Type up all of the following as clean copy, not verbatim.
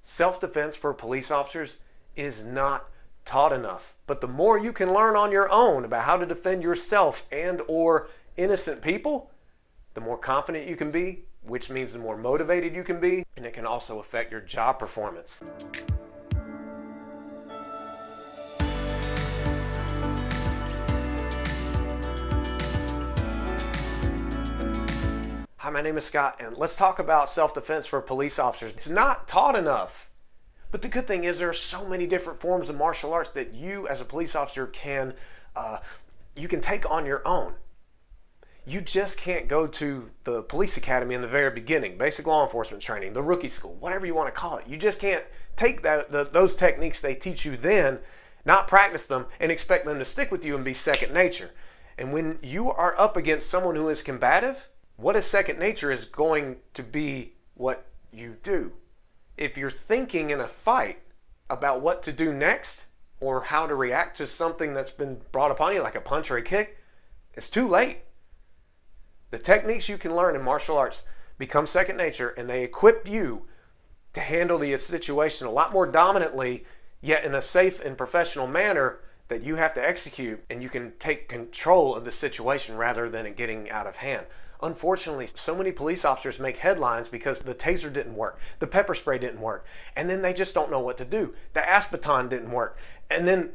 Self-defense for police officers is not taught enough. But the more you can learn on your own about how to defend yourself and or innocent people, the more confident you can be, which means the more motivated you can be, and it can also affect your job performance. Hi, my name is Scott, and let's talk about self-defense for police officers. It's not taught enough. But the good thing is there are so many different forms of martial arts that you as a police officer can take on your own. You just can't go to the police academy in the very beginning, basic law enforcement training, the rookie school, whatever you want to call it. You just can't take those techniques they teach you then, not practice them, and expect them to stick with you and be second nature. And when you are up against someone who is combative, what is second nature is going to be what you do. If you're thinking in a fight about what to do next or how to react to something that's been brought upon you, like a punch or a kick, it's too late. The techniques you can learn in martial arts become second nature, and they equip you to handle the situation a lot more dominantly, yet in a safe and professional manner that you have to execute, and you can take control of the situation rather than it getting out of hand. Unfortunately, so many police officers make headlines because the taser didn't work, the pepper spray didn't work, and then they just don't know what to do. The asbaton didn't work, and then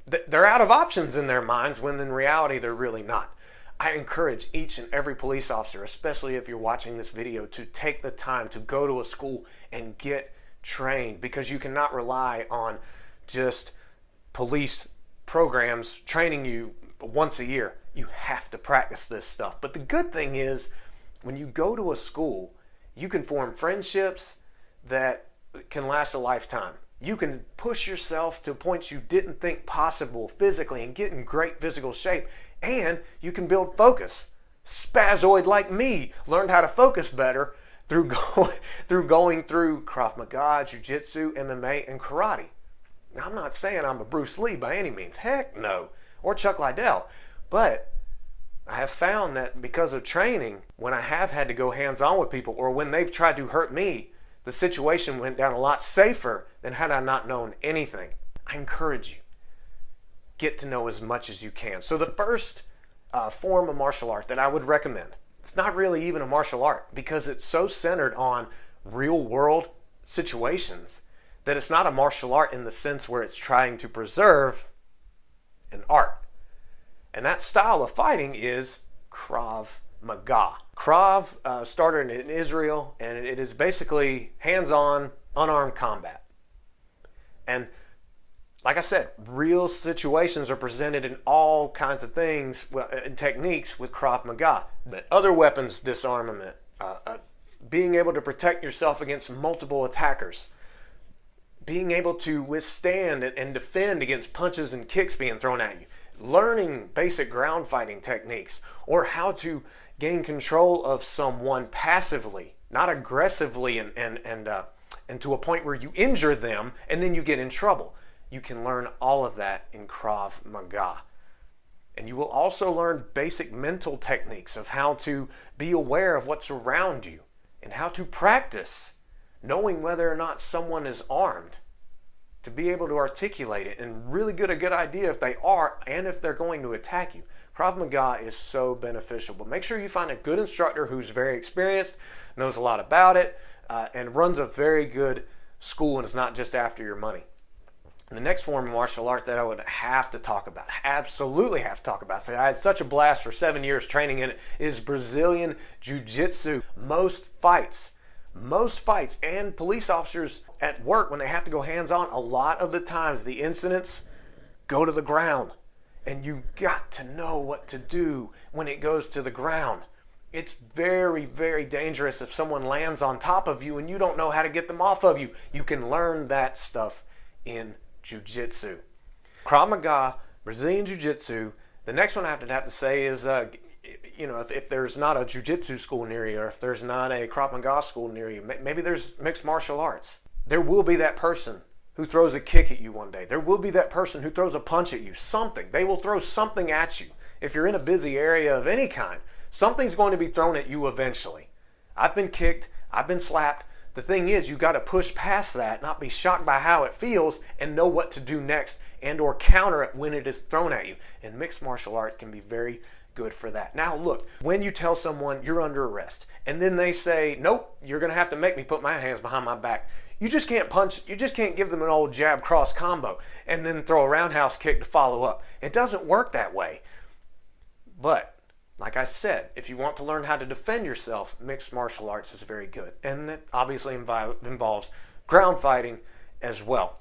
they're out of options in their minds when in reality they're really not. I encourage each and every police officer, especially if you're watching this video, to take the time to go to a school and get trained, because you cannot rely on just police programs training you once a year. You have to practice this stuff. But the good thing is, when you go to a school, you can form friendships that can last a lifetime. You can push yourself to points you didn't think possible physically and get in great physical shape. And you can build focus. Spazoid like me learned how to focus better through going through Krav Maga, Jiu Jitsu, MMA, and karate. Now, I'm not saying I'm a Bruce Lee by any means. Heck no. Or Chuck Liddell. But I have found that because of training, when I have had to go hands-on with people or when they've tried to hurt me, the situation went down a lot safer than had I not known anything. I encourage you, get to know as much as you can. So the first form of martial art that I would recommend, it's not really even a martial art because it's so centered on real-world situations that it's not a martial art in the sense where it's trying to preserve an art. And that style of fighting is Krav Maga. Krav started in Israel, and it is basically hands-on, unarmed combat. And like I said, real situations are presented in all kinds of things and techniques with Krav Maga. But other weapons disarmament, being able to protect yourself against multiple attackers, being able to withstand and defend against punches and kicks being thrown at you, learning basic ground fighting techniques, or how to gain control of someone passively, not aggressively and to a point where you injure them and then you get in trouble. You can learn all of that in Krav Maga. And you will also learn basic mental techniques of how to be aware of what's around you and how to practice knowing whether or not someone is armed, to be able to articulate it and really get a good idea if they are and if they're going to attack you. Krav Maga is so beneficial, but make sure you find a good instructor who's very experienced, knows a lot about it, and runs a very good school and is not just after your money. And the next form of martial art that I would have to talk about, absolutely have to talk about, so I had such a blast for 7 years training in it, is Brazilian Jiu Jitsu. Most fights and police officers at work, when they have to go hands-on, a lot of the times the incidents go to the ground, and you got to know what to do when it goes to the ground. It's very, very dangerous if someone lands on top of you and you don't know how to get them off of you. You can learn that stuff in Jiu Jitsu. Krav Maga, Brazilian Jiu Jitsu. The next one I have to say is if there's not a Jiu Jitsu school near you, or if there's not a Krav Maga school near you, maybe there's mixed martial arts. There will be that person who throws a kick at you one day. There will be that person who throws a punch at you. Something. They will throw something at you. If you're in a busy area of any kind, something's going to be thrown at you eventually. I've been kicked. I've been slapped. The thing is, you got to push past that, not be shocked by how it feels, and know what to do next and or counter it when it is thrown at you. And mixed martial arts can be very good for that. Now look, when you tell someone you're under arrest and then they say, nope, you're going to have to make me put my hands behind my back. You just can't punch, you just can't give them an old jab cross combo and then throw a roundhouse kick to follow up. It doesn't work that way. But like I said, if you want to learn how to defend yourself, mixed martial arts is very good. And that obviously involves ground fighting as well.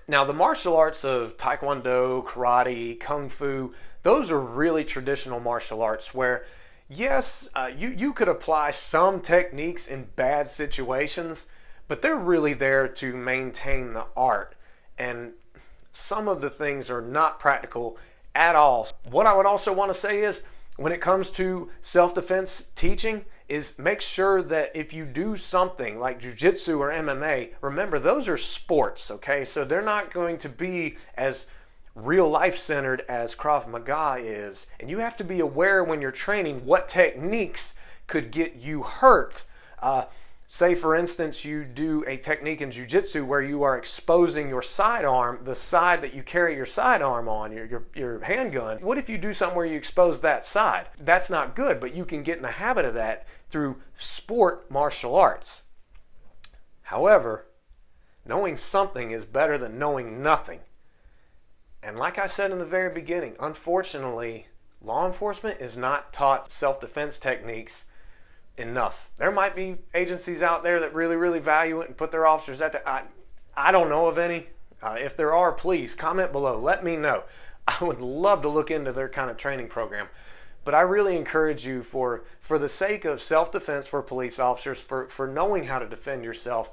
Now, the martial arts of Taekwondo, Karate, Kung Fu, those are really traditional martial arts where, yes, you could apply some techniques in bad situations, but they're really there to maintain the art. And some of the things are not practical at all. What I would also want to say is, when it comes to self-defense teaching, is make sure that if you do something like Jiu Jitsu or MMA, remember those are sports, okay? So they're not going to be as real life centered as Krav Maga is. And you have to be aware when you're training what techniques could get you hurt. Say for instance, you do a technique in Jiu Jitsu where you are exposing your sidearm, the side that you carry your sidearm on, your handgun. What if you do something where you expose that side? That's not good, but you can get in the habit of that through sport martial arts. However, knowing something is better than knowing nothing. And like I said in the very beginning, unfortunately, law enforcement is not taught self-defense techniques enough. There might be agencies out there that really value it and put their officers at that. I don't know of any. If there are, please comment below. Let me know. I would love to look into their kind of training program. But I really encourage you, for the sake of self-defense for police officers, for knowing how to defend yourself,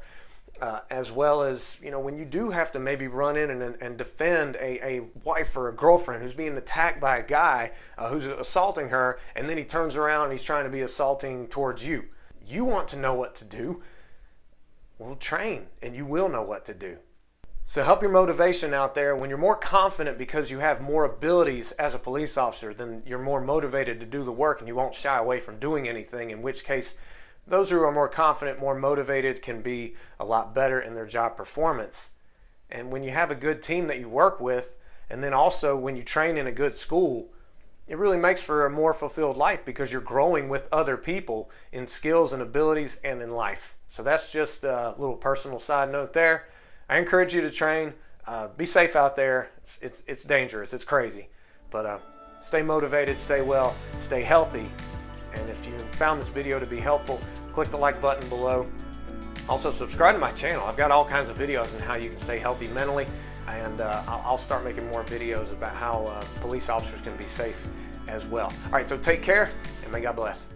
as well as, you know, when you do have to maybe run in and defend a wife or a girlfriend who's being attacked by a guy who's assaulting her, and then he turns around and he's trying to be assaulting towards you. You want to know what to do. Well, train and you will know what to do. So help your motivation out there. When you're more confident because you have more abilities as a police officer, then you're more motivated to do the work and you won't shy away from doing anything, in which case those who are more confident, more motivated can be a lot better in their job performance. And when you have a good team that you work with, and then also when you train in a good school, it really makes for a more fulfilled life because you're growing with other people in skills and abilities and in life. So that's just a little personal side note there. I encourage you to train. Be safe out there. It's dangerous. It's crazy. But stay motivated, stay well, stay healthy. And if you found this video to be helpful, click the like button below. Also subscribe to my channel. I've got all kinds of videos on how you can stay healthy mentally, and I'll start making more videos about how police officers can be safe as well. All right, so take care and may God bless.